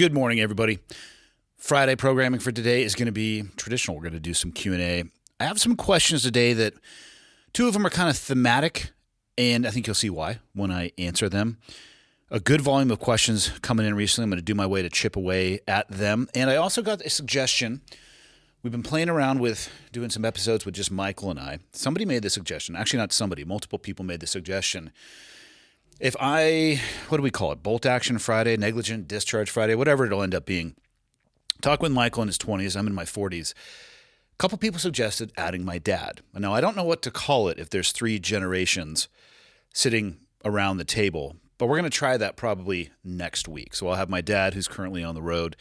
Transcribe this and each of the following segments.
Good morning, everybody. Friday programming for today is going to be traditional. We're going to do some Q&A. I have some questions today that two of them are kind of thematic, and I think you'll see why when I answer them. A good volume of questions coming in recently. I'm going to do my way to chip away at them. And I also got a suggestion. We've been playing around with doing some episodes with just Michael and I. Somebody made the suggestion. Actually, not somebody. Multiple people made the suggestion. If what do we call it? Bolt action Friday, negligent discharge Friday, whatever it'll end up being. Talk with Michael in his 20s. I'm in my 40s. A couple people suggested adding my dad. Now, I don't know what to call it if there's three generations sitting around the table, but we're going to try that probably next week. So I'll have my dad, who's currently on the road,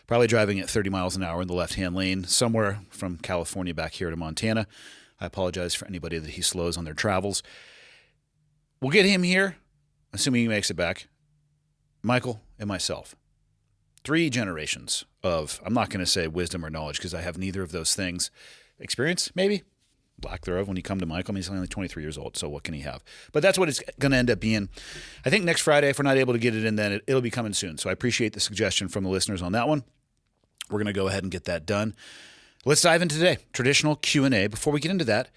probably driving at 30 miles an hour in the left-hand lane, somewhere from California back here to Montana. I apologize for anybody that he slows on their travels. We'll get him here, assuming he makes it back, Michael and myself. Three generations of, I'm not going to say wisdom or knowledge because I have neither of those things. Experience, maybe? Lack thereof when you come to Michael. I mean, he's only 23 years old, so what can he have? But that's what it's going to end up being. I think next Friday, if we're not able to get it in, then it'll be coming soon. So I appreciate the suggestion from the listeners on that one. We're going to go ahead and get that done. Let's dive into today. Traditional Q&A. Before we get into that,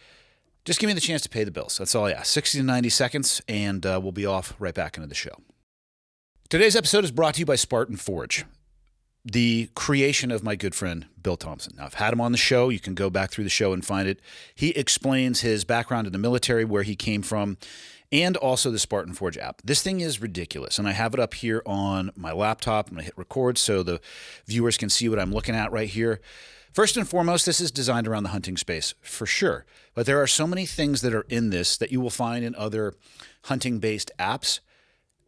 just give me the chance to pay the bills. That's all I ask. 60 to 90 seconds, and we'll be off right back into the show. Today's episode is brought to you by Spartan Forge, the creation of my good friend, Bill Thompson. Now, I've had him on the show. You can go back through the show and find it. He explains his background in the military, where he came from, and also the Spartan Forge app. This thing is ridiculous, and I have it up here on my laptop. I'm going to hit record so the viewers can see what I'm looking at right here. First and foremost, this is designed around the hunting space, for sure. But there are so many things that are in this that you will find in other hunting-based apps,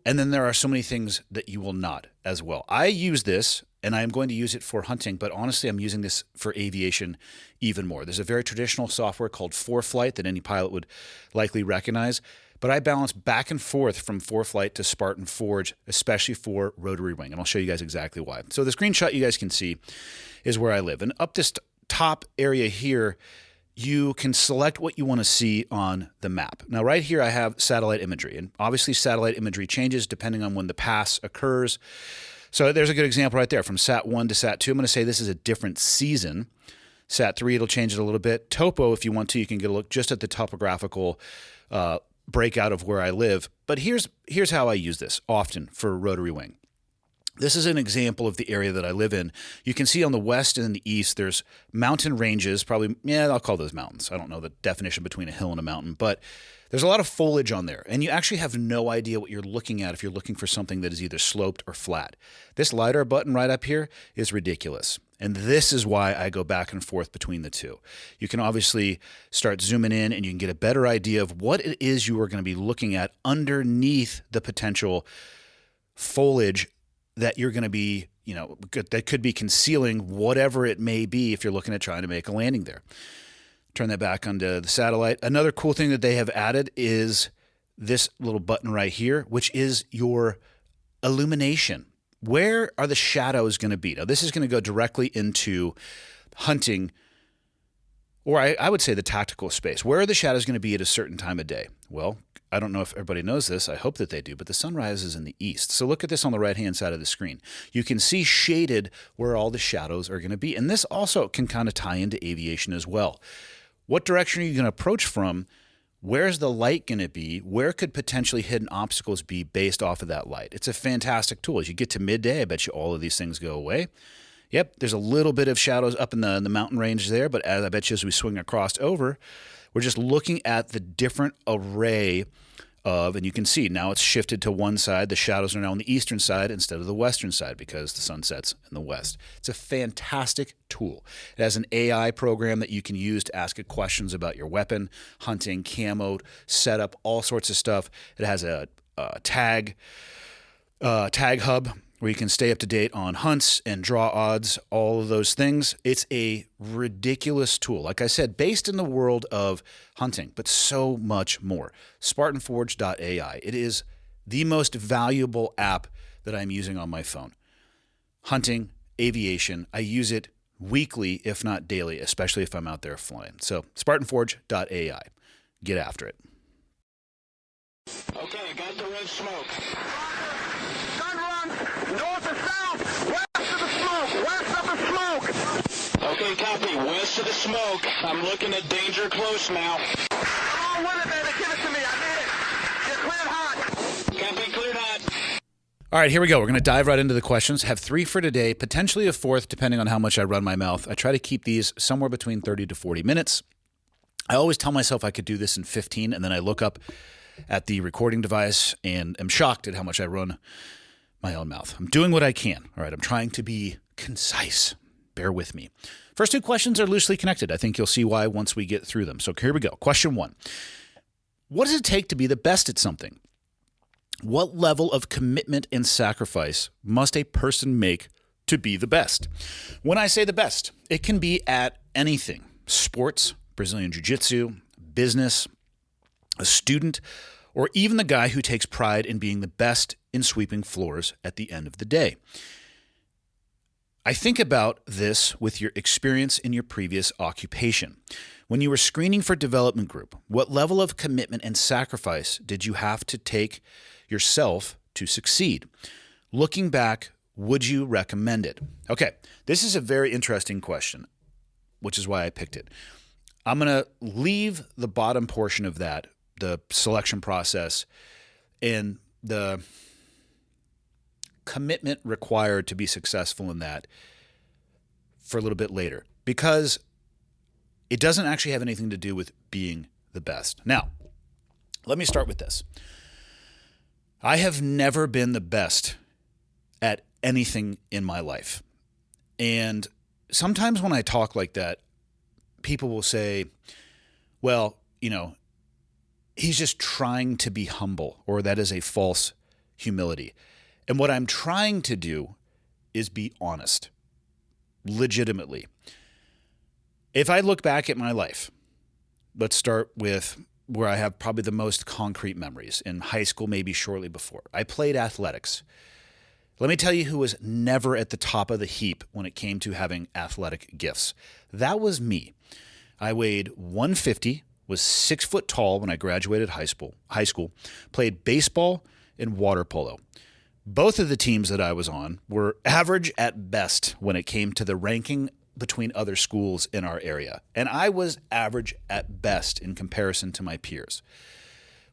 and then there are so many things that you will not as well. I use this, and I am going to use it for hunting, but honestly, I'm using this for aviation even more. There's a very traditional software called ForeFlight that any pilot would likely recognize, but I bounce back and forth from ForeFlight to Spartan Forge, especially for rotary wing, and I'll show you guys exactly why. So the screenshot you guys can see is where I live, and up this top area here, you can select what you want to see on the map. Now, right here, I have satellite imagery, and obviously satellite imagery changes depending on when the pass occurs. So there's a good example right there from Sat 1 to Sat 2. I'm going to say this is a different season. Sat 3, it'll change it a little bit. Topo, if you want to, you can get a look just at the topographical breakout of where I live. But here's how I use this often for rotary wing. This is an example of the area that I live in. You can see on the west and the east, there's mountain ranges, probably, I'll call those mountains. I don't know the definition between a hill and a mountain, but there's a lot of foliage on there, and you actually have no idea what you're looking at if you're looking for something that is either sloped or flat. This LiDAR button right up here is ridiculous, and this is why I go back and forth between the two. You can obviously start zooming in, and you can get a better idea of what it is you are going to be looking at underneath the potential foliage that you're going to be, that could be concealing whatever it may be if you're looking at trying to make a landing there. Turn that back onto the satellite. Another cool thing that they have added is this little button right here, which is your illumination. Where are the shadows going to be? Now, this is going to go directly into hunting, or I would say the tactical space. Where are the shadows going to be at a certain time of day? Well, I don't know if everybody knows this. I hope that they do, but the sun rises in the east. So look at this on the right-hand side of the screen. You can see shaded where all the shadows are going to be. And this also can kind of tie into aviation as well. What direction are you going to approach from? Where's the light going to be? Where could potentially hidden obstacles be based off of that light? It's a fantastic tool. As you get to midday, I bet you all of these things go away. Yep, there's a little bit of shadows up in the mountain range there, but I bet you as we swing across over, we're just looking at the different array of, and you can see now it's shifted to one side. The shadows are now on the eastern side instead of the western side because the sun sets in the west. It's a fantastic tool. It has an AI program that you can use to ask it questions about your weapon, hunting, camo, setup, all sorts of stuff. It has a tag hub where you can stay up to date on hunts and draw odds, all of those things. It's a ridiculous tool. Like I said, based in the world of hunting, but so much more. SpartanForge.ai. It is the most valuable app that I'm using on my phone. Hunting, aviation, I use it weekly, if not daily, especially if I'm out there flying. So SpartanForge.ai. Get after it. Okay, I got the red smoke. Gun run! North and south! copy. West of the smoke. I'm looking at danger close now. Come on with it, baby. Give it to me. I need it. You're cleared hot. Copy, cleared hot. All right, here we go. We're going to dive right into the questions. Have 3 for today, potentially a 4th, depending on how much I run my mouth. I try to keep these somewhere between 30 to 40 minutes. I always tell myself I could do this in 15, and then I look up at the recording device and am shocked at how much I run my own mouth. I'm doing what I can. All right, I'm trying to be concise. Bear with me. First 2 questions are loosely connected. I think you'll see why once we get through them. So here we go. Question 1. What does it take to be the best at something? What level of commitment and sacrifice must a person make to be the best? When I say the best, it can be at anything: sports, Brazilian Jiu-Jitsu, business, a student, or even the guy who takes pride in being the best in sweeping floors at the end of the day. I think about this with your experience in your previous occupation. When you were screening for development group, what level of commitment and sacrifice did you have to take yourself to succeed? Looking back, would you recommend it? Okay, this is a very interesting question, which is why I picked it. I'm going to leave the bottom portion of that, the selection process, and the commitment required to be successful in that, for a little bit later, because it doesn't actually have anything to do with being the best. Now, let me start with this. I have never been the best at anything in my life. And sometimes when I talk like that, people will say, well, he's just trying to be humble, or that is a false humility. And what I'm trying to do is be honest, legitimately. If I look back at my life, let's start with where I have probably the most concrete memories. In high school, maybe shortly before, I played athletics. Let me tell you who was never at the top of the heap when it came to having athletic gifts. That was me. I weighed 150, was 6 foot tall when I graduated high school, played baseball and water polo. Both of the teams that I was on were average at best when it came to the ranking between other schools in our area. And I was average at best in comparison to my peers.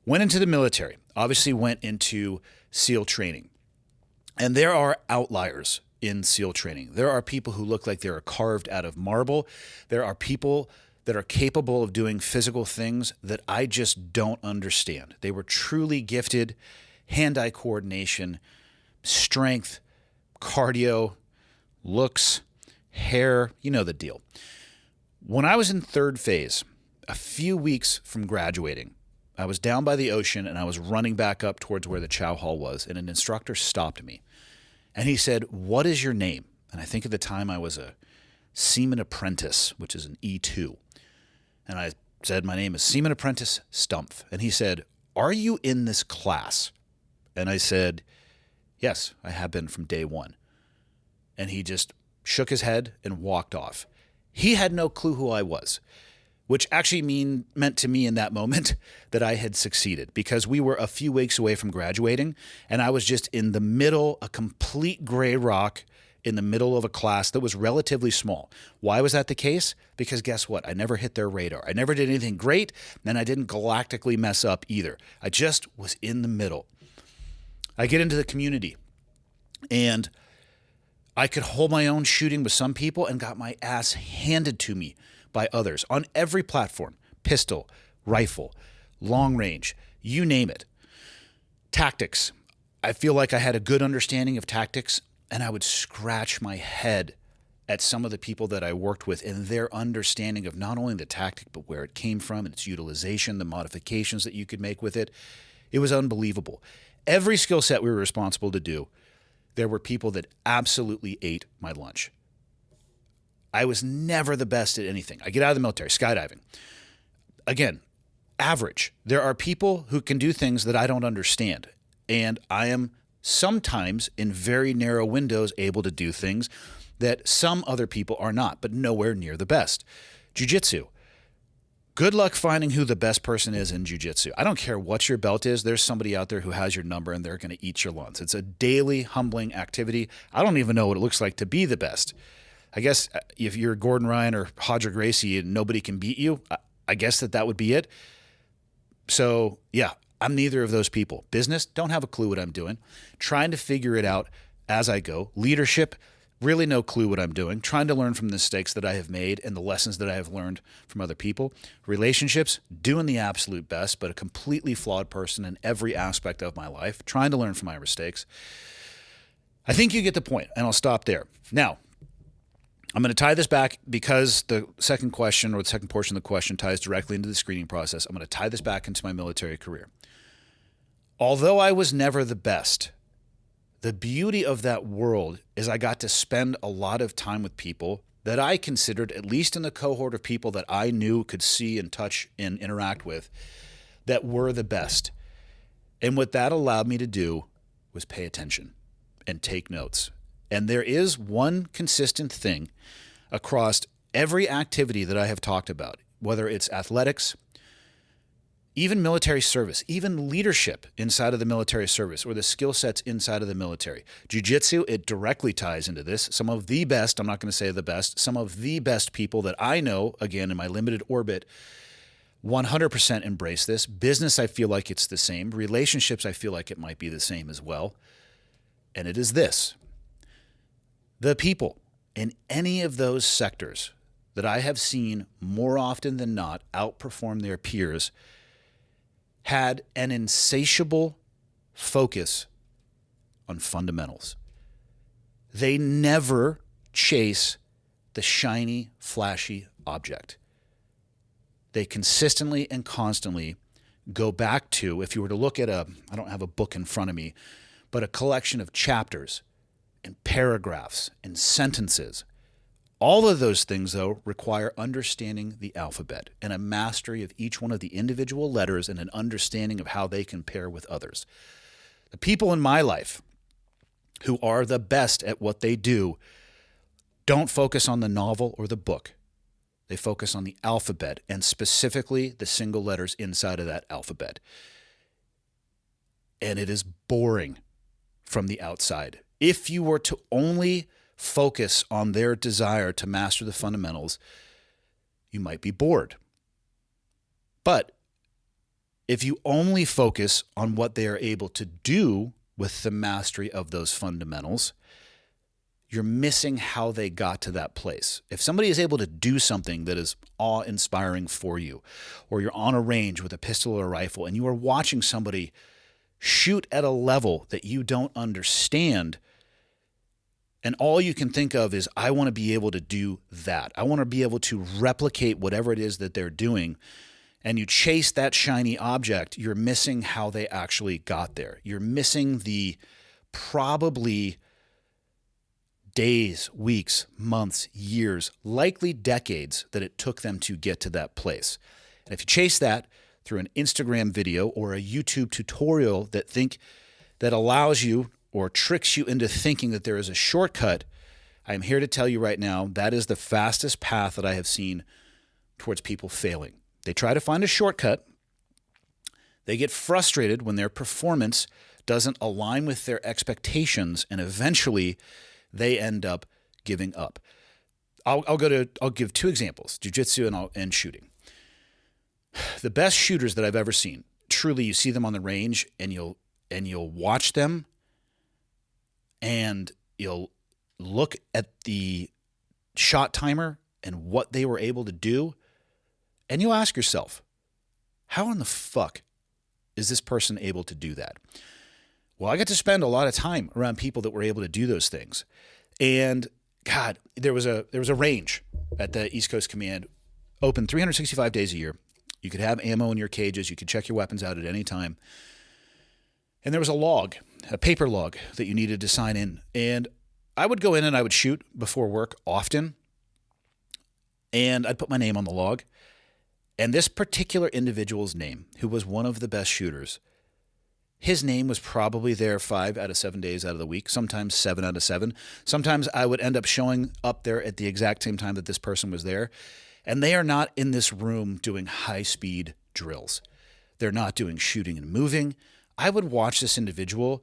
Went into the military, obviously went into SEAL training. And there are outliers in SEAL training. There are people who look like they're carved out of marble. There are people that are capable of doing physical things that I just don't understand. They were truly gifted, hand-eye coordination, strength, cardio, looks, hair, you know the deal. When I was in 3rd phase, a few weeks from graduating, I was down by the ocean and I was running back up towards where the chow hall was, and an instructor stopped me. And he said, "What is your name?" And I think at the time I was a Seaman Apprentice, which is an E2. And I said, "My name is Seaman Apprentice Stumpf." And he said, "Are you in this class?" And I said, "Yes, I have been from day one." And he just shook his head and walked off. He had no clue who I was, which actually meant to me in that moment that I had succeeded, because we were a few weeks away from graduating and I was just in the middle, a complete gray rock in the middle of a class that was relatively small. Why was that the case? Because guess what? I never hit their radar. I never did anything great, and I didn't galactically mess up either. I just was in the middle. I get into the community and I could hold my own shooting with some people and got my ass handed to me by others on every platform: pistol, rifle, long range, you name it. Tactics. I feel like I had a good understanding of tactics, and I would scratch my head at some of the people that I worked with and their understanding of not only the tactic, but where it came from and its utilization, the modifications that you could make with it. It was unbelievable. Every skill set we were responsible to do, there were people that absolutely ate my lunch. I was never the best at anything. I get out of the military, skydiving. Again, average. There are people who can do things that I don't understand. And I am sometimes in very narrow windows able to do things that some other people are not, but nowhere near the best. Jiu-jitsu. Good luck finding who the best person is in jiu-jitsu. I don't care what your belt is. There's somebody out there who has your number and they're going to eat your lunch. It's a daily humbling activity. I don't even know what it looks like to be the best. I guess if you're Gordon Ryan or Hodger Gracie and nobody can beat you, I guess that would be it. So, yeah, I'm neither of those people. Business, don't have a clue what I'm doing. Trying to figure it out as I go. Leadership, really no clue what I'm doing. Trying to learn from the mistakes that I have made and the lessons that I have learned from other people. Relationships, doing the absolute best, but a completely flawed person in every aspect of my life. Trying to learn from my mistakes. I think you get the point, and I'll stop there. Now, I'm going to tie this back because the second question or the second portion of the question ties directly into the screening process. I'm going to tie this back into my military career. Although I was never the best, the beauty of that world is I got to spend a lot of time with people that I considered, at least in the cohort of people that I knew, could see and touch and interact with, that were the best. And what that allowed me to do was pay attention and take notes. And there is one consistent thing across every activity that I have talked about, whether it's athletics, even military service, even leadership inside of the military service or the skill sets inside of the military. Jiu-jitsu, it directly ties into this. Some of the best, I'm not going to say the best, some of the best people that I know, again, in my limited orbit, 100% embrace this. Business, I feel like it's the same. Relationships, I feel like it might be the same as well. And it is this. The people in any of those sectors that I have seen more often than not outperform their peers had an insatiable focus on fundamentals. They never chase the shiny, flashy object. They consistently and constantly go back to, if you were to look at I don't have a book in front of me, but a collection of chapters and paragraphs and sentences. All of those things, though, require understanding the alphabet and a mastery of each one of the individual letters and an understanding of how they compare with others. The people in my life who are the best at what they do don't focus on the novel or the book. They focus on the alphabet and specifically the single letters inside of that alphabet. And it is boring from the outside. If you were to only focus on their desire to master the fundamentals, you might be bored. But if you only focus on what they are able to do with the mastery of those fundamentals, you're missing how they got to that place. If somebody is able to do something that is awe-inspiring for you, or you're on a range with a pistol or a rifle and you are watching somebody shoot at a level that you don't understand, and all you can think of is, I want to be able to do that. I want to be able to replicate whatever it is that they're doing. And you chase that shiny object, you're missing how they actually got there. You're missing the probably days, weeks, months, years, likely decades that it took them to get to that place. And if you chase that through an Instagram video or a YouTube tutorial that allows you or tricks you into thinking that there is a shortcut, I am here to tell you right now that is the fastest path that I have seen towards people failing. They try to find a shortcut. They get frustrated when their performance doesn't align with their expectations, and eventually they end up giving up. I'll give two examples: jiu-jitsu and shooting. The best shooters that I've ever seen, truly, you see them on the range, and you'll watch them. And you'll look at the shot timer and what they were able to do, and you'll ask yourself, how in the fuck is this person able to do that? Well, I got to spend a lot of time around people that were able to do those things. And God, there was a range at the East Coast Command, open 365 days a year. You could have ammo in your cages. You could check your weapons out at any time. And there was a log, a paper log that you needed to sign in. And I would go in and I would shoot before work often. And I'd put my name on the log. And this particular individual's name, who was one of the best shooters, his name was probably there 5 out of 7 days out of the week, sometimes 7 out of 7. Sometimes I would end up showing up there at the exact same time that this person was there. And they are not in this room doing high-speed drills. They're not doing shooting and moving. I would watch this individual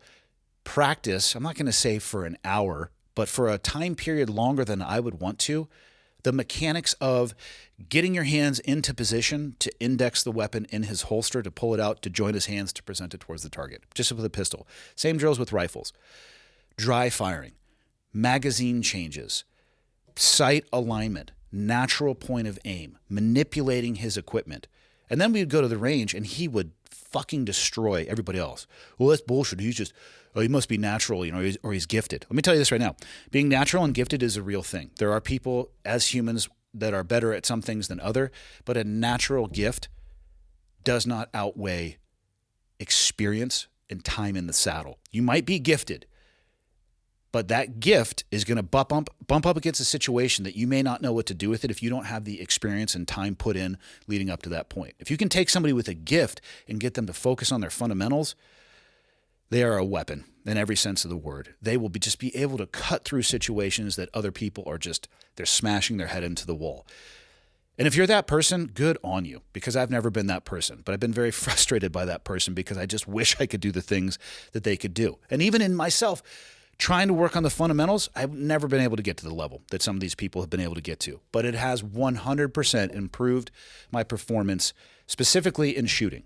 practice, I'm not going to say for an hour, but for a time period longer than I would want to, the mechanics of getting your hands into position to index the weapon in his holster, to pull it out, to join his hands, to present it towards the target, just with a pistol. Same drills with rifles. Dry firing, magazine changes, sight alignment, natural point of aim, manipulating his equipment. And then we'd go to the range and he would fucking destroy everybody else. Well, that's bullshit. He must be natural, or he's gifted. Let me tell you this right now. Being natural and gifted is a real thing. There are people as humans that are better at some things than other, but a natural gift does not outweigh experience and time in the saddle. You might be gifted, but that gift is going to bump up against a situation that you may not know what to do with it if you don't have the experience and time put in leading up to that point. If you can take somebody with a gift and get them to focus on their fundamentals, they are a weapon in every sense of the word. They will just be able to cut through situations that other people are they're smashing their head into the wall. And if you're that person, good on you, because I've never been that person. But I've been very frustrated by that person because I just wish I could do the things that they could do. And even in myself, trying to work on the fundamentals, I've never been able to get to the level that some of these people have been able to get to. But it has 100% improved my performance, specifically in shooting.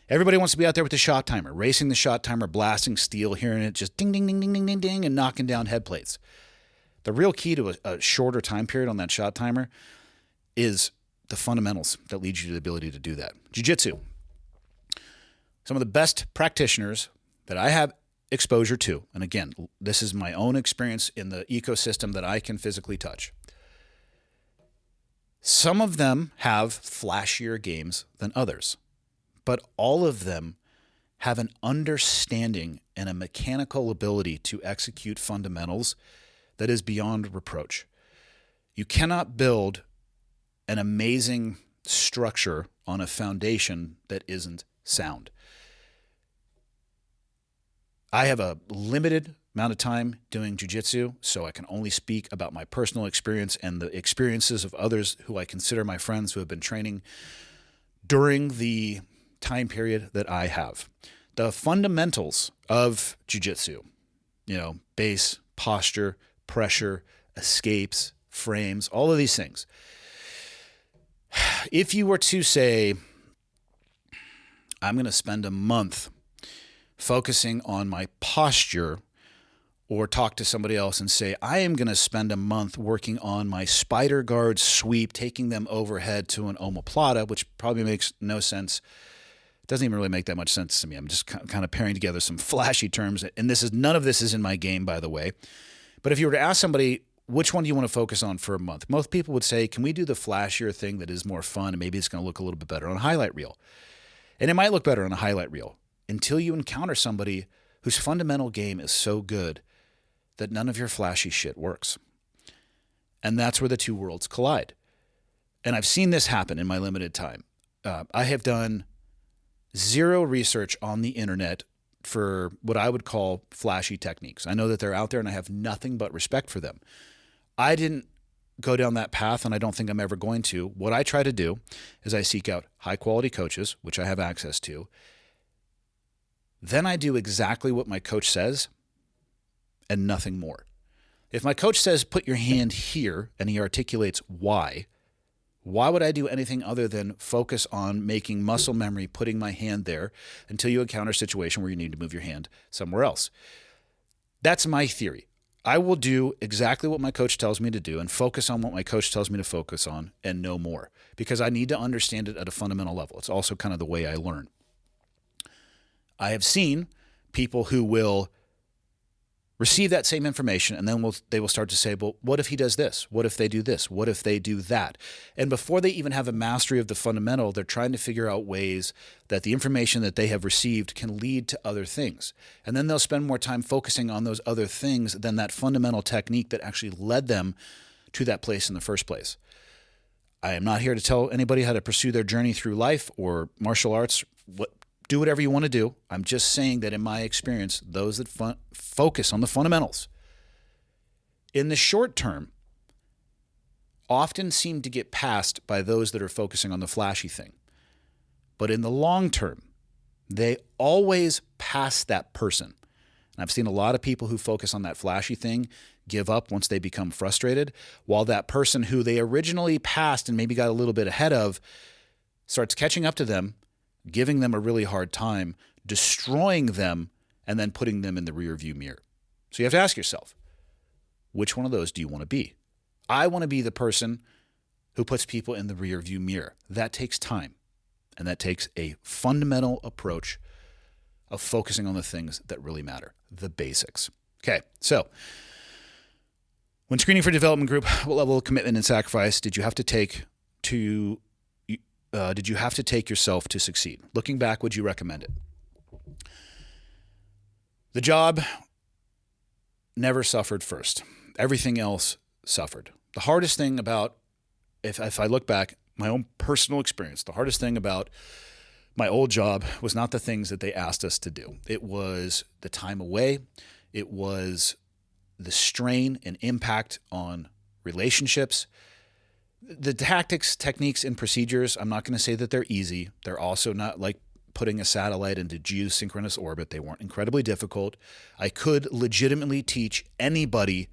Everybody wants to be out there with the shot timer, racing the shot timer, blasting steel, hearing it just ding, ding, ding, ding, ding, ding, ding, and knocking down head plates. The real key to a shorter time period on that shot timer is the fundamentals that lead you to the ability to do that. Jiu-jitsu. Some of the best practitioners that I have exposure to, and again, this is my own experience in the ecosystem that I can physically touch. Some of them have flashier games than others, but all of them have an understanding and a mechanical ability to execute fundamentals that is beyond reproach. You cannot build an amazing structure on a foundation that isn't sound. I have a limited amount of time doing jiu-jitsu, so I can only speak about my personal experience and the experiences of others who I consider my friends who have been training during the time period that I have. The fundamentals of jiu-jitsu, base, posture, pressure, escapes, frames, all of these things. If you were to say, I'm going to spend a month focusing on my posture, or talk to somebody else and say, I am going to spend a month working on my spider guard sweep, taking them overhead to an omoplata, which probably makes no sense. It doesn't even really make that much sense to me. I'm just kind of pairing together some flashy terms. And none of this is in my game, by the way. But if you were to ask somebody, which one do you want to focus on for a month? Most people would say, can we do the flashier thing that is more fun and maybe it's going to look a little bit better on a highlight reel? And it might look better on a highlight reel until you encounter somebody whose fundamental game is so good that none of your flashy shit works. And that's where the two worlds collide. And I've seen this happen in my limited time. I have done zero research on the internet for what I would call flashy techniques. I know that they're out there and I have nothing but respect for them. I didn't go down that path and I don't think I'm ever going to. What I try to do is I seek out high quality coaches, which I have access to. Then I do exactly what my coach says and nothing more. If my coach says, put your hand here, and he articulates why would I do anything other than focus on making muscle memory, putting my hand there until you encounter a situation where you need to move your hand somewhere else? That's my theory. I will do exactly what my coach tells me to do and focus on what my coach tells me to focus on and no more, because I need to understand it at a fundamental level. It's also kind of the way I learn. I have seen people who will receive that same information and then they will start to say, well, what if he does this? What if they do this? What if they do that? And before they even have a mastery of the fundamental, they're trying to figure out ways that the information that they have received can lead to other things. And then they'll spend more time focusing on those other things than that fundamental technique that actually led them to that place in the first place. I am not here to tell anybody how to pursue their journey through life or martial arts. Do whatever you want to do. I'm just saying that in my experience, those that focus on the fundamentals in the short term often seem to get passed by those that are focusing on the flashy thing. But in the long term, they always pass that person And I've seen a lot of people who focus on that flashy thing give up once they become frustrated, while that person who they originally passed and maybe got a little bit ahead of starts catching up to them, giving them a really hard time, destroying them, and then putting them in the rearview mirror. So you have to ask yourself, which one of those do you want to be? I want to be the person who puts people in the rearview mirror. That takes time, and that takes a fundamental approach of focusing on the things that really matter, the basics. Okay, so when screening for development group, what level of commitment and sacrifice did you have to take yourself to succeed? Looking back, would you recommend it? The job never suffered first. Everything else suffered. The hardest thing about, if I look back, my own personal experience, the hardest thing about my old job was not the things that they asked us to do. It was the time away. It was the strain and impact on relationships. The tactics, techniques, and procedures, I'm not going to say that they're easy. They're also not like putting a satellite into geosynchronous orbit. They weren't incredibly difficult. I could legitimately teach anybody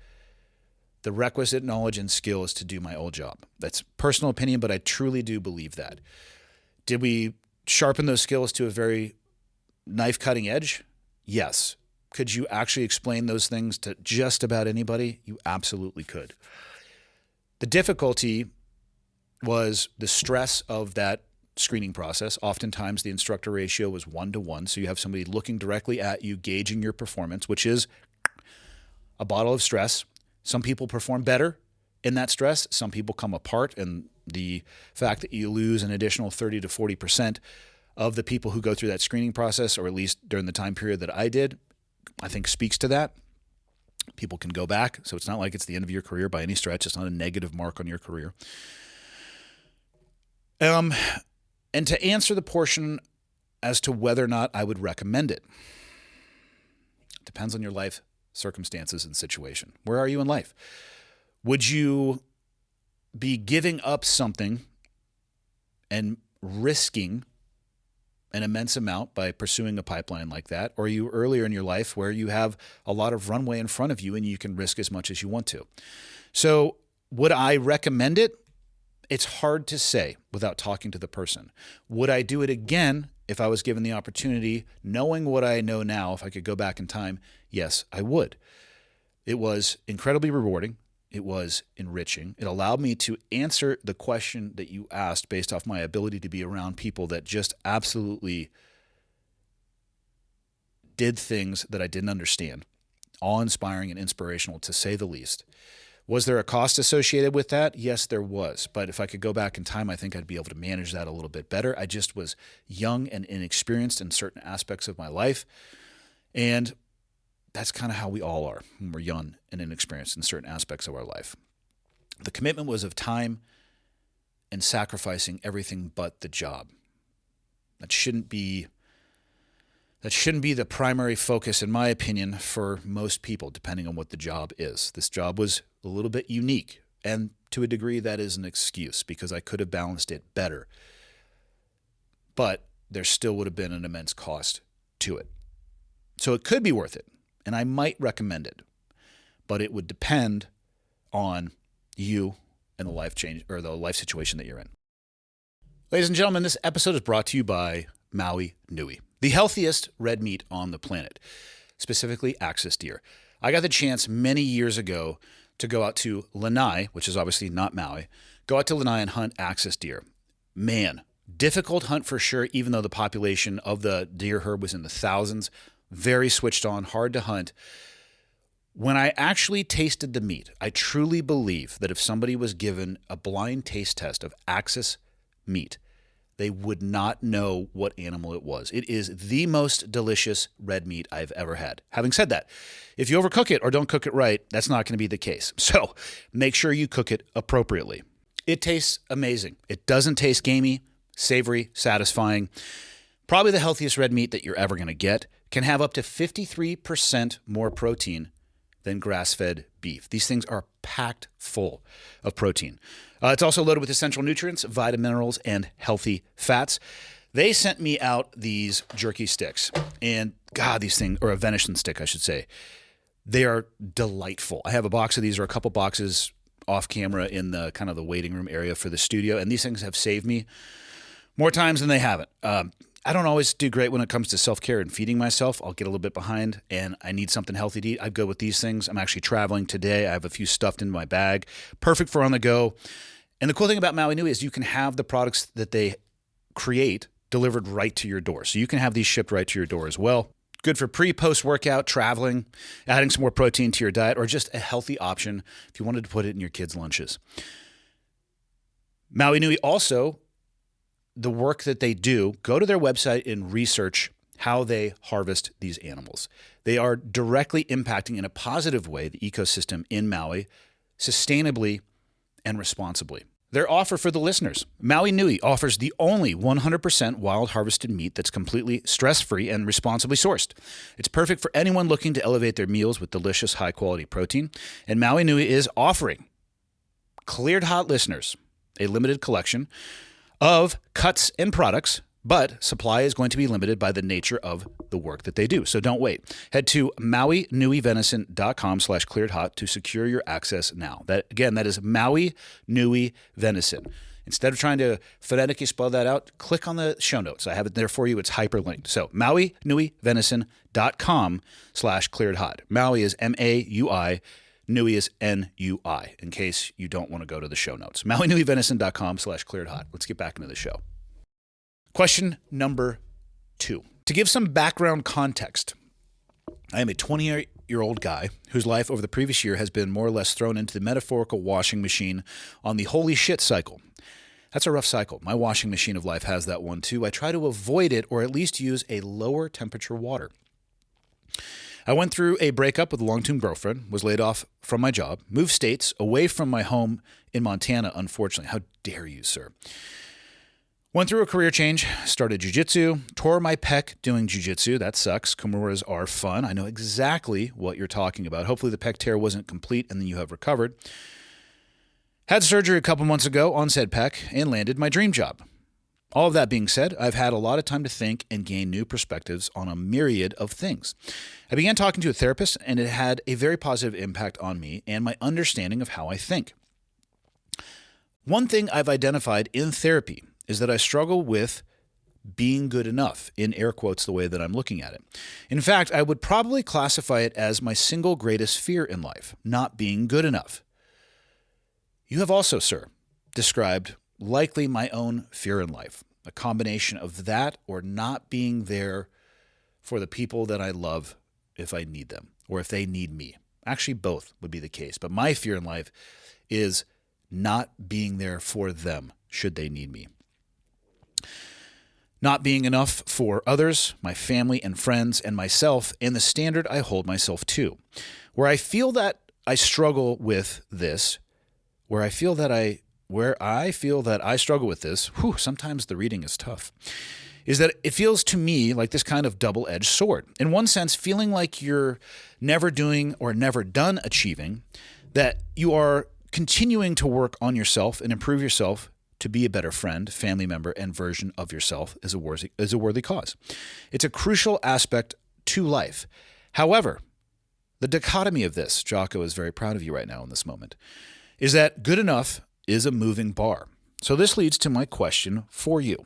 the requisite knowledge and skills to do my old job. That's personal opinion, but I truly do believe that. Did we sharpen those skills to a very knife cutting edge? Yes. Could you actually explain those things to just about anybody? You absolutely could. The difficulty was the stress of that screening process. Oftentimes the instructor ratio was 1-to-1. So you have somebody looking directly at you, gauging your performance, which is a bottle of stress. Some people perform better in that stress. Some people come apart, and the fact that you lose an additional 30 to 40% of the people who go through that screening process, or at least during the time period that I did, I think speaks to that. People can go back, so it's not like it's the end of your career by any stretch. It's not a negative mark on your career. And to answer the portion as to whether or not I would recommend it, depends on your life circumstances and situation. Where are you in life? Would you be giving up something and risking an immense amount by pursuing a pipeline like that? Or are you earlier in your life where you have a lot of runway in front of you and you can risk as much as you want to? So would I recommend it? It's hard to say without talking to the person. Would I do it again if I was given the opportunity, knowing what I know now, if I could go back in time? Yes, I would. It was incredibly rewarding. It was enriching. It allowed me to answer the question that you asked based off my ability to be around people that just absolutely did things that I didn't understand. Awe-inspiring and inspirational, to say the least. Was there a cost associated with that? Yes, there was. But if I could go back in time, I think I'd be able to manage that a little bit better. I just was young and inexperienced in certain aspects of my life. And that's kind of how we all are when we're young and inexperienced in certain aspects of our life. The commitment was of time and sacrificing everything but the job. That shouldn't be the primary focus, in my opinion, for most people, depending on what the job is. This job was a little bit unique, and to a degree that is an excuse because I could have balanced it better. But there still would have been an immense cost to it. So it could be worth it, and I might recommend it, but it would depend on you and the life change or the life situation that you're in. Ladies and gentlemen, this episode is brought to you by Maui Nui, the healthiest red meat on the planet, specifically axis deer. I got the chance many years ago to go out to Lanai, which is obviously not Maui, go out to Lanai and hunt axis deer. Man, difficult hunt for sure, even though the population of the deer herd was in the thousands. Very switched on, hard to hunt. When I actually tasted the meat, I truly believe that if somebody was given a blind taste test of axis meat, they would not know what animal it was. It is the most delicious red meat I've ever had. Having said that, if you overcook it or don't cook it right, that's not going to be the case. So make sure you cook it appropriately. It tastes amazing. It doesn't taste gamey, savory, satisfying. Probably the healthiest red meat that you're ever going to get. Can have up to 53% more protein than grass-fed beef. These things are packed full of protein. It's also loaded with essential nutrients, vitamins, minerals, and healthy fats. They sent me out these jerky sticks, and God, these things, or a venison stick, I should say, they are delightful. I have a box of these, or a couple boxes off camera in the kind of the waiting room area for the studio, and these things have saved me more times than they haven't. I don't always do great when it comes to self-care and feeding myself. I'll get a little bit behind, and I need something healthy to eat. I go with these things. I'm actually traveling today. I have a few stuffed in my bag, perfect for on the go. And the cool thing about Maui Nui is you can have the products that they create delivered right to your door. So you can have these shipped right to your door as well. Good for pre-post workout, traveling, adding some more protein to your diet, or just a healthy option if you wanted to put it in your kids' lunches. Maui Nui also, the work that they do, go to their website and research how they harvest these animals. They are directly impacting in a positive way the ecosystem in Maui, sustainably and responsibly. Their offer for the listeners. Maui Nui offers the only 100% wild harvested meat that's completely stress-free and responsibly sourced. It's perfect for anyone looking to elevate their meals with delicious, high-quality protein. And Maui Nui is offering Cleared Hot listeners a limited collection of cuts and products, but supply is going to be limited by the nature of the work that they do. So don't wait. Head to MauiNuiVenison.com/clearedhot to secure your access now. That is Maui Nui Venison. Instead of trying to phonetically spell that out, click on the show notes. I have it there for you. It's hyperlinked. So MauiNuiVenison.com/clearedhot. Maui is MAUI. Nui is NUI, in case you don't want to go to the show notes. MauiNuiVenison.com/clearedhot. Let's get back into the show. Question number 2. To give some background context, I am a 20-year-old guy whose life over the previous year has been more or less thrown into the metaphorical washing machine on the holy shit cycle. That's a rough cycle. My washing machine of life has that one too. I try to avoid it or at least use a lower temperature water. I went through a breakup with a long-term girlfriend, was laid off from my job, moved states away from my home in Montana, unfortunately. How dare you, sir? Went through a career change, started jiu-jitsu, tore my pec doing jiu-jitsu. That sucks. Kimuras are fun. I know exactly what you're talking about. Hopefully the pec tear wasn't complete and then you have recovered. Had surgery a couple months ago on said pec and landed my dream job. All of that being said, I've had a lot of time to think and gain new perspectives on a myriad of things. I began talking to a therapist, and it had a very positive impact on me and my understanding of how I think. One thing I've identified in therapy is that I struggle with being good enough, in air quotes the way that I'm looking at it. In fact, I would probably classify it as my single greatest fear in life, not being good enough. You have also, sir, described likely my own fear in life, a combination of that or not being there for the people that I love if I need them or if they need me. Actually, both would be the case. But my fear in life is not being there for them should they need me. Not being enough for others, my family and friends, and myself, and the standard I hold myself to. Where I feel that I struggle with this, where I feel that I struggle with this, sometimes the reading is tough, is that it feels to me like this kind of double-edged sword. In one sense, feeling like you're never doing or never done achieving, that you are continuing to work on yourself and improve yourself to be a better friend, family member, and version of yourself is a worthy cause. It's a crucial aspect to life. However, the dichotomy of this, Jocko is very proud of you right now in this moment, is that good enough is a moving bar. So this leads to my question for you.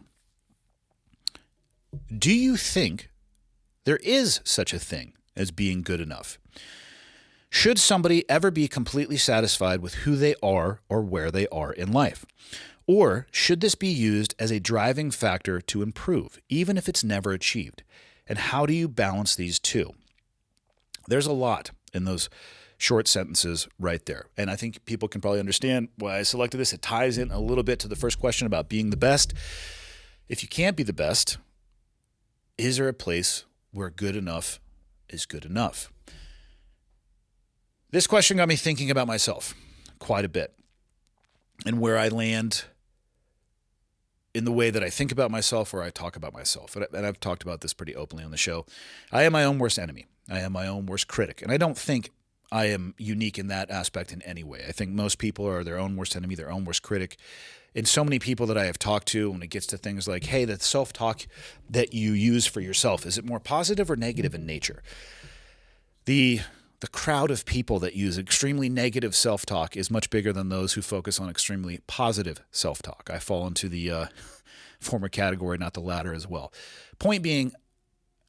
Do you think there is such a thing as being good enough? Should somebody ever be completely satisfied with who they are or where they are in life? Or should this be used as a driving factor to improve, even if it's never achieved? And how do you balance these two? There's a lot in those short sentences right there. And I think people can probably understand why I selected this. It ties in a little bit to the first question about being the best. If you can't be the best, is there a place where good enough is good enough? This question got me thinking about myself quite a bit and where I land in the way that I think about myself or I talk about myself. And I've talked about this pretty openly on the show. I am my own worst enemy. I am my own worst critic. And I don't think I am unique in that aspect in any way. I think most people are their own worst enemy, their own worst critic. And so many people that I have talked to, when it gets to things like, hey, the self-talk that you use for yourself, is it more positive or negative in nature? The crowd of people that use extremely negative self-talk is much bigger than those who focus on extremely positive self-talk. I fall into the former category, not the latter as well. Point being,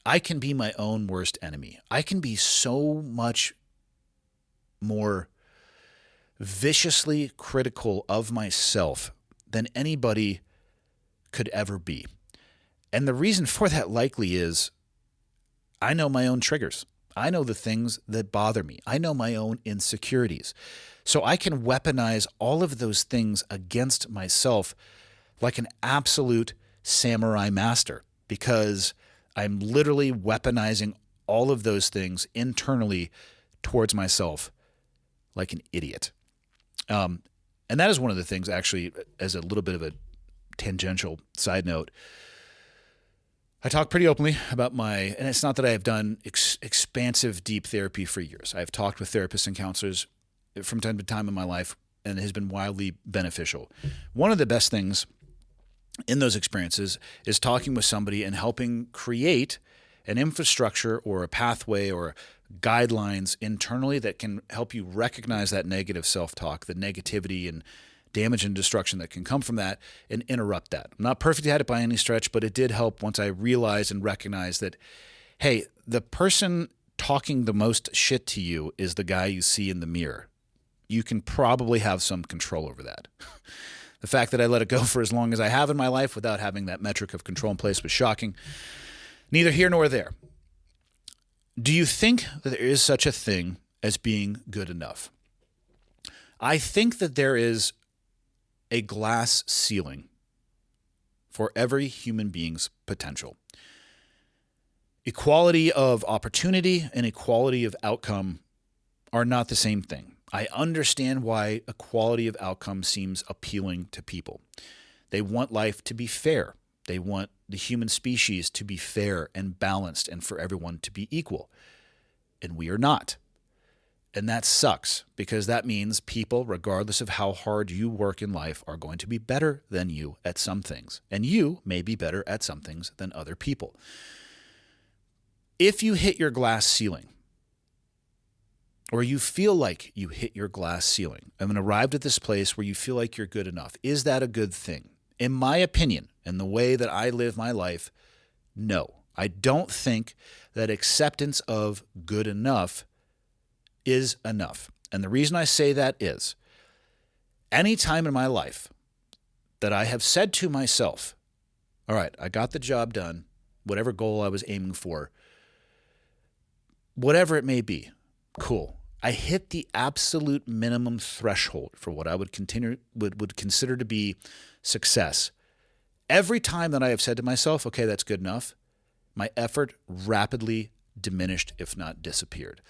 I can be my own worst enemy. I can be so much more viciously critical of myself than anybody could ever be. And the reason for that likely is I know my own triggers. I know the things that bother me. I know my own insecurities. So I can weaponize all of those things against myself like an absolute samurai master, because I'm literally weaponizing all of those things internally towards myself like an idiot. And that is one of the things, actually, as a little bit of a tangential side note, I talk pretty openly about and it's not that I have done expansive, deep therapy for years. I've talked with therapists and counselors from time to time in my life, and it has been wildly beneficial. One of the best things in those experiences is talking with somebody and helping create an infrastructure or a pathway or guidelines internally that can help you recognize that negative self-talk, the negativity and damage and destruction that can come from that, and interrupt that. I'm not perfect at it by any stretch, but it did help once I realized and recognized that, hey, the person talking the most shit to you is the guy you see in the mirror. You can probably have some control over that. The fact that I let it go for as long as I have in my life without having that metric of control in place was shocking. Neither here nor there. Do you think that there is such a thing as being good enough? I think that there is a glass ceiling for every human being's potential. Equality of opportunity and equality of outcome are not the same thing. I understand why equality of outcome seems appealing to people. They want life to be fair. They want the human species to be fair and balanced and for everyone to be equal. And we are not. And that sucks, because that means people, regardless of how hard you work in life, are going to be better than you at some things. And you may be better at some things than other people. If you hit your glass ceiling, or you feel like you hit your glass ceiling and arrived at this place where you feel like you're good enough, is that a good thing? In my opinion, and the way that I live my life, no. I don't think that acceptance of good enough is enough. And the reason I say that is, any time in my life that I have said to myself, all right, I got the job done, whatever goal I was aiming for, whatever it may be, cool. I hit the absolute minimum threshold for what I would consider to be success. Every time that I have said to myself, okay, that's good enough, my effort rapidly diminished, if not disappeared.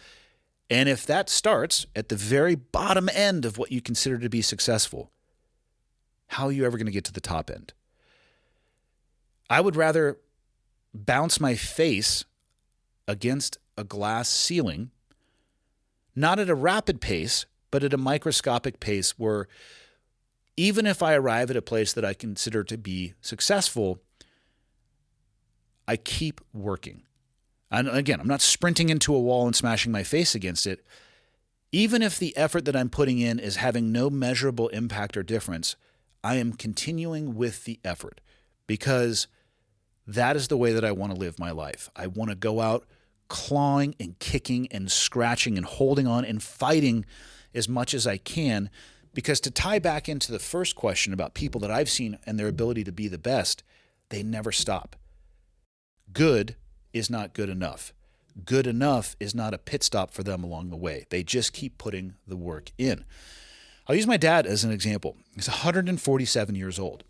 And if that starts at the very bottom end of what you consider to be successful, how are you ever going to get to the top end? I would rather bounce my face against a glass ceiling, not at a rapid pace, but at a microscopic pace where even if I arrive at a place that I consider to be successful, I keep working. And again, I'm not sprinting into a wall and smashing my face against it. Even if the effort that I'm putting in is having no measurable impact or difference, I am continuing with the effort, because that is the way that I want to live my life. I want to go out clawing and kicking and scratching and holding on and fighting as much as I can, because to tie back into the first question about people that I've seen and their ability to be the best, they never stop. Good is not good enough. Good enough is not a pit stop for them along the way. They just keep putting the work in. I'll use my dad as an example. He's 147 years old.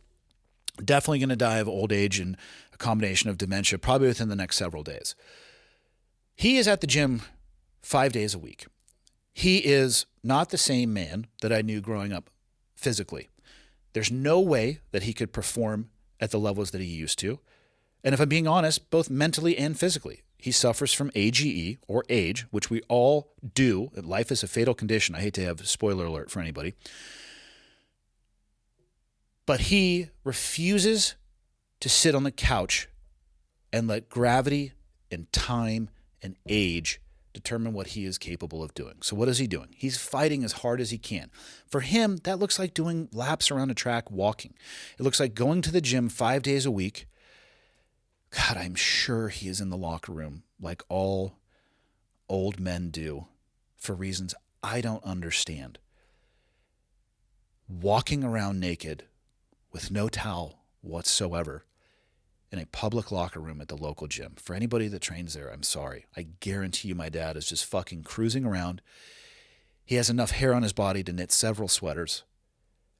Definitely going to die of old age and a combination of dementia, probably within the next several days. He is at the gym 5 days a week. He is not the same man that I knew growing up physically. There's no way that he could perform at the levels that he used to. And if I'm being honest, both mentally and physically, he suffers from AGE or age, which we all do. Life is a fatal condition. I hate to have a spoiler alert for anybody. But he refuses to sit on the couch and let gravity and time and age determine what he is capable of doing. So what is he doing? He's fighting as hard as he can. For him, that looks like doing laps around a track walking. It looks like going to the gym 5 days a week. God, I'm sure he is in the locker room like all old men do for reasons I don't understand. Walking around naked with no towel whatsoever in a public locker room at the local gym. For anybody that trains there, I'm sorry. I guarantee you my dad is just fucking cruising around. He has enough hair on his body to knit several sweaters.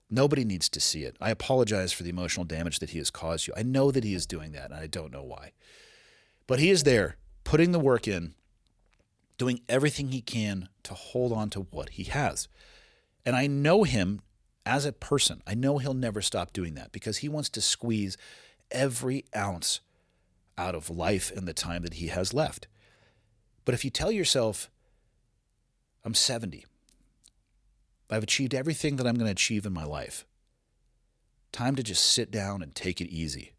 Nobody needs to see it. I apologize for the emotional damage that he has caused you. I know that he is doing that, and I don't know why. But he is there, putting the work in, doing everything he can to hold on to what he has. And I know him as a person. I know he'll never stop doing that because he wants to squeeze every ounce out of life and the time that he has left. But if you tell yourself, I'm 70, I've achieved everything that I'm going to achieve in my life, time to just sit down and take it easy.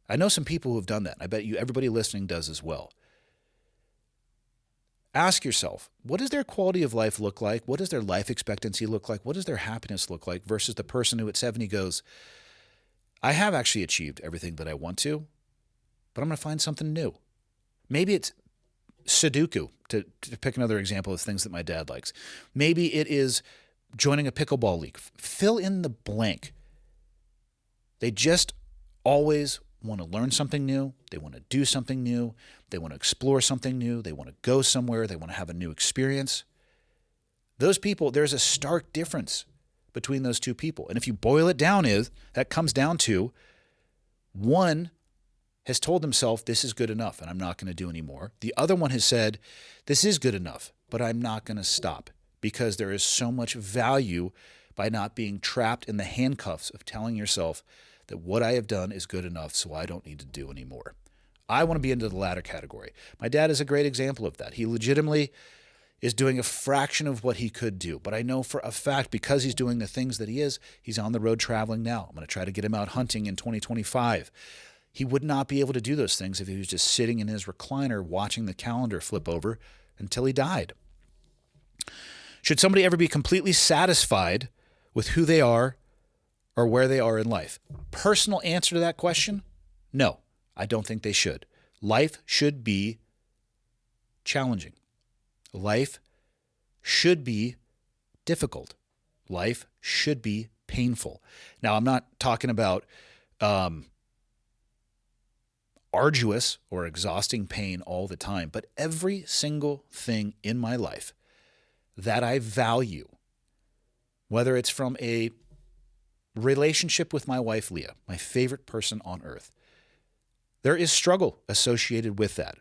I know some people who have done that. I bet you everybody listening does as well. Ask yourself, what does their quality of life look like? What does their life expectancy look like? What does their happiness look like versus the person who at 70 goes, I have actually achieved everything that I want to, but I'm going to find something new. Maybe it's Sudoku, to pick another example of things that my dad likes. Maybe it is joining a pickleball league. Fill in the blank. They just always want to learn something new. They want to do something new. They want to explore something new. They want to go somewhere. They want to have a new experience. Those people, there's a stark difference between those two people. And if you boil it down, that comes down to one has told himself, this is good enough and I'm not going to do anymore. The other one has said, this is good enough, but I'm not going to stop because there is so much value by not being trapped in the handcuffs of telling yourself that what I have done is good enough, so I don't need to do anymore. I want to be into the latter category. My dad is a great example of that. He legitimately is doing a fraction of what he could do. But I know for a fact, because he's doing the things that he is, he's on the road traveling now. I'm going to try to get him out hunting in 2025. He would not be able to do those things if he was just sitting in his recliner watching the calendar flip over until he died. Should somebody ever be completely satisfied with who they are or where they are in life? Personal answer to that question? No, I don't think they should. Life should be challenging. Life should be difficult. Life should be painful. Now, I'm not talking about arduous or exhausting pain all the time, but every single thing in my life that I value, whether it's from a relationship with my wife, Leah, my favorite person on earth, there is struggle associated with that.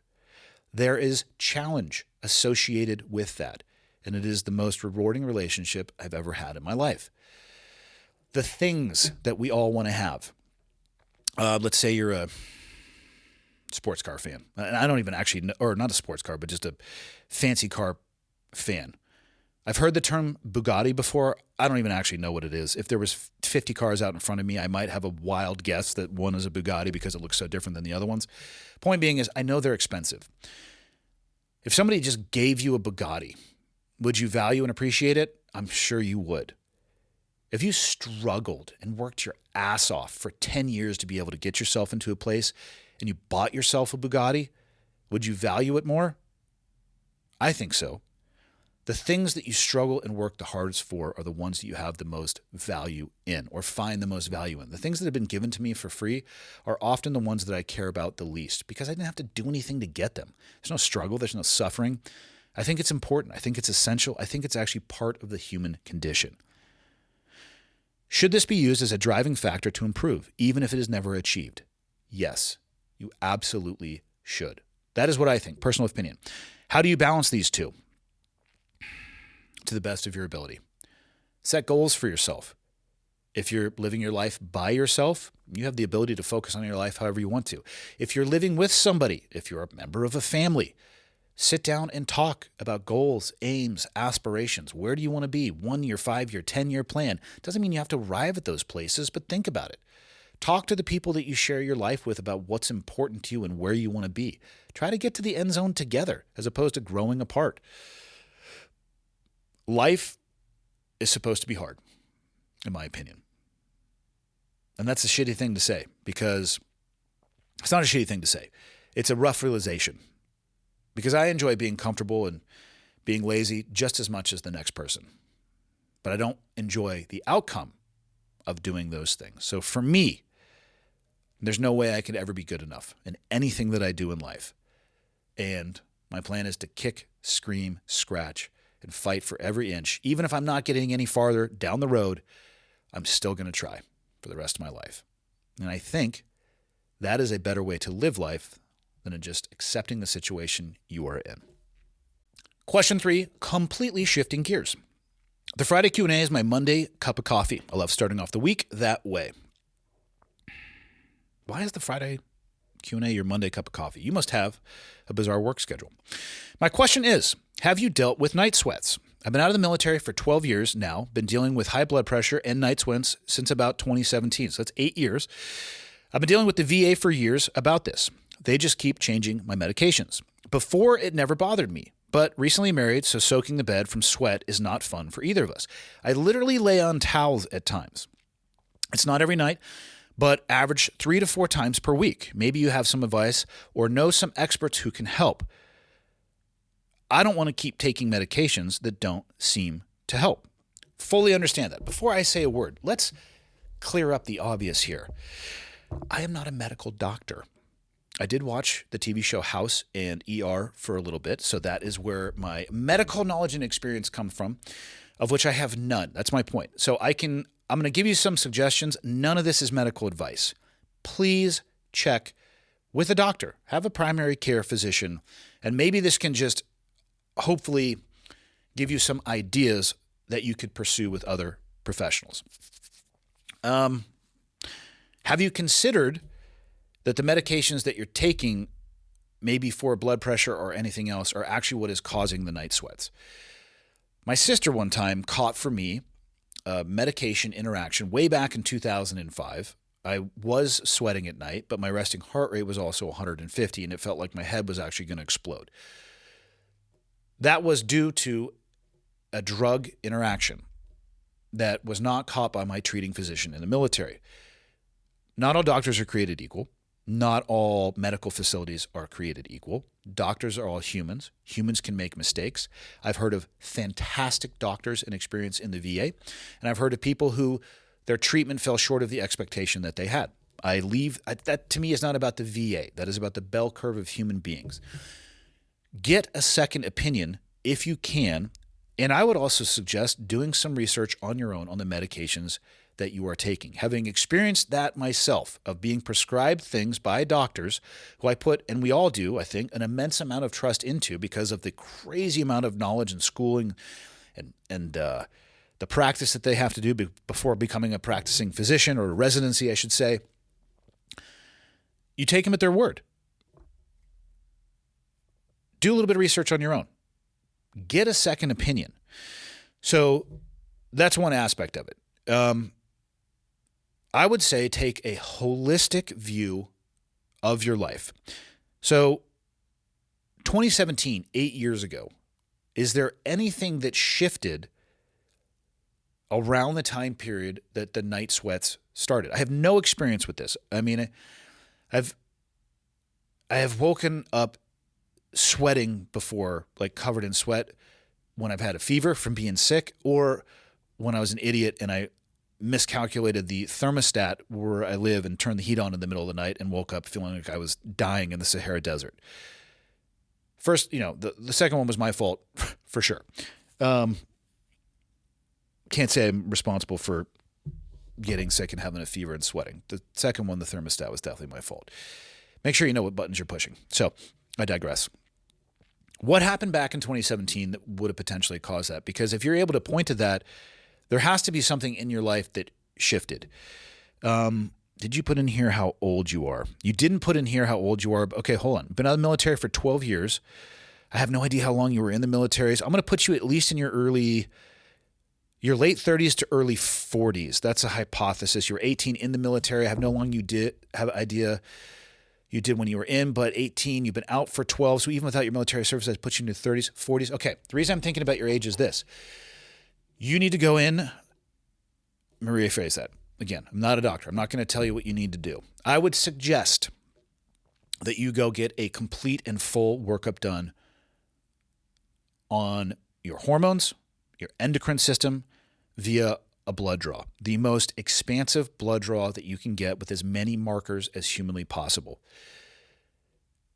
There is challenge associated with that. And it is the most rewarding relationship I've ever had in my life. The things that we all want to have. Let's say you're a sports car fan. And I don't even actually know, or not a sports car, but just a fancy car fan. I've heard the term Bugatti before. I don't even actually know what it is. If there was 50 cars out in front of me, I might have a wild guess that one is a Bugatti because it looks so different than the other ones. Point being is I know they're expensive. If somebody just gave you a Bugatti, would you value and appreciate it? I'm sure you would. If you struggled and worked your ass off for 10 years to be able to get yourself into a place and you bought yourself a Bugatti, would you value it more? I think so. The things that you struggle and work the hardest for are the ones that you have the most value in or find the most value in. The things that have been given to me for free are often the ones that I care about the least because I didn't have to do anything to get them. There's no struggle. There's no suffering. I think it's important. I think it's essential. I think it's actually part of the human condition. Should this be used as a driving factor to improve, even if it is never achieved? Yes, you absolutely should. That is what I think, personal opinion. How do you balance these two? To the best of your ability. Set goals for yourself. If you're living your life by yourself, you have the ability to focus on your life however you want to. If you're living with somebody, if you're a member of a family, sit down and talk about goals, aims, aspirations. Where do you want to be? 1 year, 5 year, 10-year plan. Doesn't mean you have to arrive at those places, but think about it. Talk to the people that you share your life with about what's important to you and where you want to be. Try to get to the end zone together as opposed to growing apart. Life is supposed to be hard, in my opinion. And that's a shitty thing to say, because it's not a shitty thing to say. It's a rough realization, because I enjoy being comfortable and being lazy just as much as the next person. But I don't enjoy the outcome of doing those things. So for me, there's no way I could ever be good enough in anything that I do in life. And my plan is to kick, scream, scratch, and fight for every inch. Even if I'm not getting any farther down the road, I'm still going to try for the rest of my life. And I think that is a better way to live life than in just accepting the situation you are in. Question 3, completely shifting gears. The Friday Q&A is my Monday cup of coffee. I love starting off the week that way. Why is the Friday Q&A your Monday cup of coffee? You must have a bizarre work schedule. My question is, have you dealt with night sweats? I've been out of the military for 12 years now, been dealing with high blood pressure and night sweats since about 2017. So that's 8 years. I've been dealing with the VA for years about this. They just keep changing my medications. Before, it never bothered me, but recently married, so soaking the bed from sweat is not fun for either of us. I literally lay on towels at times. It's not every night, but average 3 to 4 times per week. Maybe you have some advice or know some experts who can help. I don't want to keep taking medications that don't seem to help. Fully understand that. Before I say a word, let's clear up the obvious here. I am not a medical doctor. I did watch the TV show House and ER for a little bit, so that is where my medical knowledge and experience come from, of which I have none. That's my point. So I'm going to give you some suggestions. None of this is medical advice. Please check with a doctor. Have a primary care physician, and maybe this can just hopefully give you some ideas that you could pursue with other professionals. Have you considered that the medications that you're taking, maybe for blood pressure or anything else, are actually what is causing the night sweats? My sister one time caught for me a medication interaction way back in 2005. I was sweating at night, but my resting heart rate was also 150, and it felt like my head was actually going to explode. That was due to a drug interaction that was not caught by my treating physician in the military. Not all doctors are created equal. Not all medical facilities are created equal. Doctors are all humans. Humans can make mistakes. I've heard of fantastic doctors and experience in the VA, and I've heard of people who their treatment fell short of the expectation that they had. That to me is not about the VA. That is about the bell curve of human beings. Get a second opinion if you can, and I would also suggest doing some research on your own on the medications that you are taking. Having experienced that myself, of being prescribed things by doctors who I put, and we all do, I think, an immense amount of trust into because of the crazy amount of knowledge and schooling and the practice that they have to do before becoming a practicing physician, or a residency, I should say. You take them at their word. Do a little bit of research on your own. Get a second opinion. So that's one aspect of it. I would say take a holistic view of your life. So 2017, 8 years ago, is there anything that shifted around the time period that the night sweats started? I have no experience with this. I mean, I have woken up sweating before, like covered in sweat, when I've had a fever from being sick, or when I was an idiot and I miscalculated the thermostat where I live and turned the heat on in the middle of the night and woke up feeling like I was dying in the Sahara Desert. First, the second one was my fault for sure. Can't say I'm responsible for getting sick and having a fever and sweating. The second one, the thermostat, was definitely my fault. Make sure you know what buttons you're pushing. So I digress. What happened back in 2017 that would have potentially caused that? Because if you're able to point to that, there has to be something in your life that shifted. Did you put in here how old you are? You didn't put in here how old you are. Okay, hold on. Been out of the military for 12 years. I have no idea how long you were in the military. So I'm going to put you at least in your late 30s to early 40s. That's a hypothesis. You were 18 in the military. I have no long you did have an idea you did when you were in, but 18, you've been out for 12. So even without your military service, I'd put you in the 30s, 40s. Okay. The reason I'm thinking about your age is this. You need to go in. Let me rephrase that. Again, I'm not a doctor. I'm not going to tell you what you need to do. I would suggest that you go get a complete and full workup done on your hormones, your endocrine system via a blood draw. The most expansive blood draw that you can get with as many markers as humanly possible.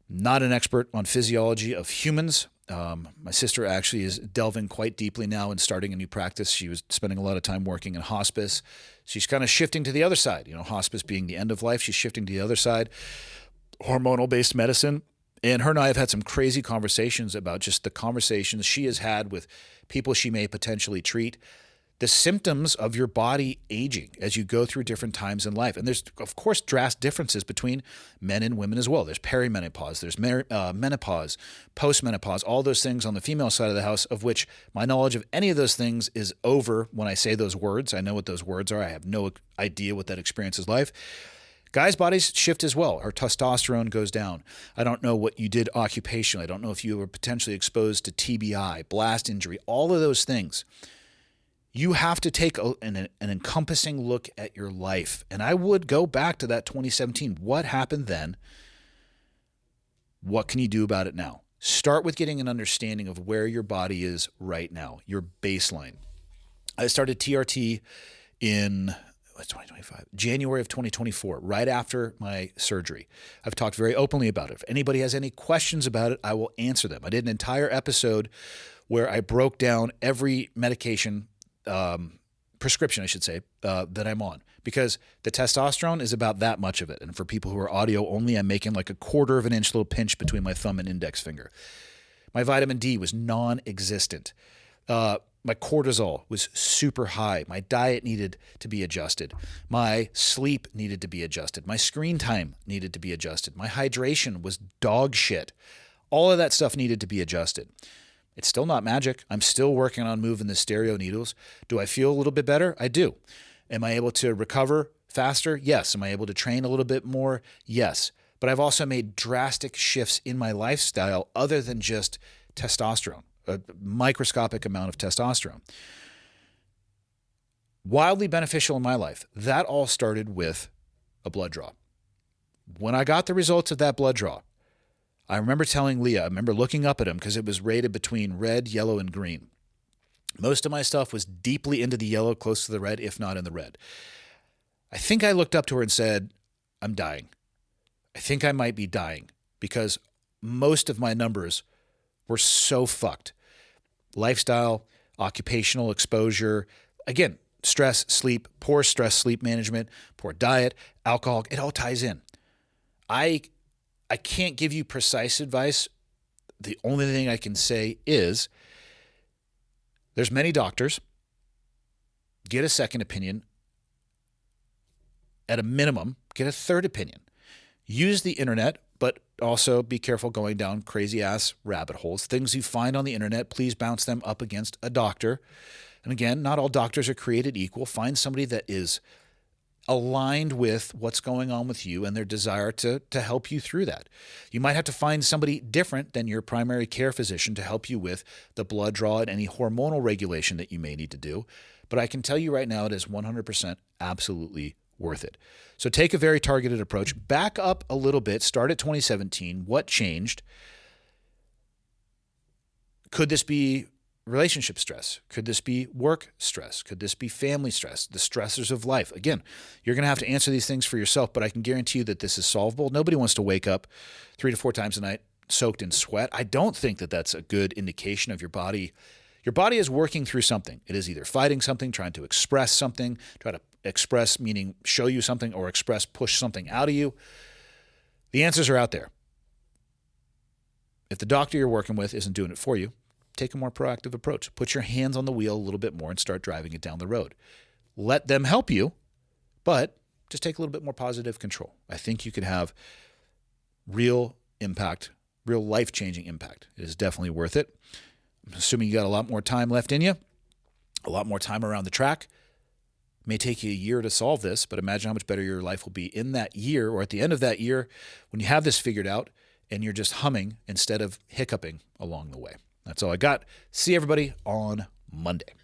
Not an expert on physiology of humans. My sister actually is delving quite deeply now and starting a new practice. She was spending a lot of time working in hospice. She's kind of shifting to the other side. Hospice being the end of life. She's shifting to the other side, hormonal-based medicine. And her and I have had some crazy conversations about just the conversations she has had with people she may potentially treat, the symptoms of your body aging as you go through different times in life. And there's, of course, drastic differences between men and women as well. There's perimenopause, there's menopause, postmenopause, all those things on the female side of the house, of which my knowledge of any of those things is over when I say those words. I know what those words are. I have no idea what that experience is like. Guys' bodies shift as well. Our testosterone goes down. I don't know what you did occupationally. I don't know if you were potentially exposed to TBI, blast injury, all of those things. You have to take an encompassing look at your life. And I would go back to that 2017. What happened then? What can you do about it now? Start with getting an understanding of where your body is right now, your baseline. I started TRT in 2025, January of 2024, right after my surgery. I've talked very openly about it. If anybody has any questions about it, I will answer them. I did an entire episode where I broke down every medication prescription, I should say, that I'm on, because the testosterone is about that much of it. And for people who are audio only, I'm making like a 1/4 of an inch little pinch between my thumb and index finger. My vitamin D was non-existent. My cortisol was super high. My diet needed to be adjusted. My sleep needed to be adjusted. My screen time needed to be adjusted. My hydration was dog shit. All of that stuff needed to be adjusted. It's still not magic. I'm still working on moving the stereo needles. Do I feel a little bit better? I do. Am I able to recover faster? Yes. Am I able to train a little bit more? Yes. But I've also made drastic shifts in my lifestyle other than just testosterone, a microscopic amount of testosterone. Wildly beneficial in my life. That all started with a blood draw. When I got the results of that blood draw, I remember telling Leah, I remember looking up at him because it was rated between red, yellow, and green. Most of my stuff was deeply into the yellow, close to the red, if not in the red. I think I looked up to her and said, I'm dying. I think I might be dying because most of my numbers were so fucked. Lifestyle, occupational exposure, again, stress, sleep, poor stress, sleep management, poor diet, alcohol, it all ties in. I can't give you precise advice. The only thing I can say is there's many doctors. Get a second opinion. At a minimum, get a third opinion. Use the internet, but also be careful going down crazy ass rabbit holes. Things you find on the internet, please bounce them up against a doctor. And again, not all doctors are created equal. Find somebody that is aligned with what's going on with you and their desire to help you through that. You might have to find somebody different than your primary care physician to help you with the blood draw and any hormonal regulation that you may need to do. But I can tell you right now, it is 100% absolutely worth it. So take a very targeted approach. Back up a little bit. Start at 2017. What changed? Could this be relationship stress? Could this be work stress? Could this be family stress? The stressors of life. Again, you're going to have to answer these things for yourself, but I can guarantee you that this is solvable. Nobody wants to wake up 3 to 4 times a night soaked in sweat. I don't think that that's a good indication of your body. Your body is working through something. It is either fighting something, trying to express something, try to express meaning show you something, or express, push something out of you. The answers are out there. If the doctor you're working with isn't doing it for you, take a more proactive approach. Put your hands on the wheel a little bit more and start driving it down the road. Let them help you but just take a little bit more positive control. I think you could have real impact, real life-changing impact. It is definitely worth it. I'm assuming you got a lot more time left in you, a lot more time around the track. It may take you a year to solve this, but imagine how much better your life will be in that year or at the end of that year when you have this figured out and you're just humming instead of hiccuping along the way. That's all I got. See everybody on Monday.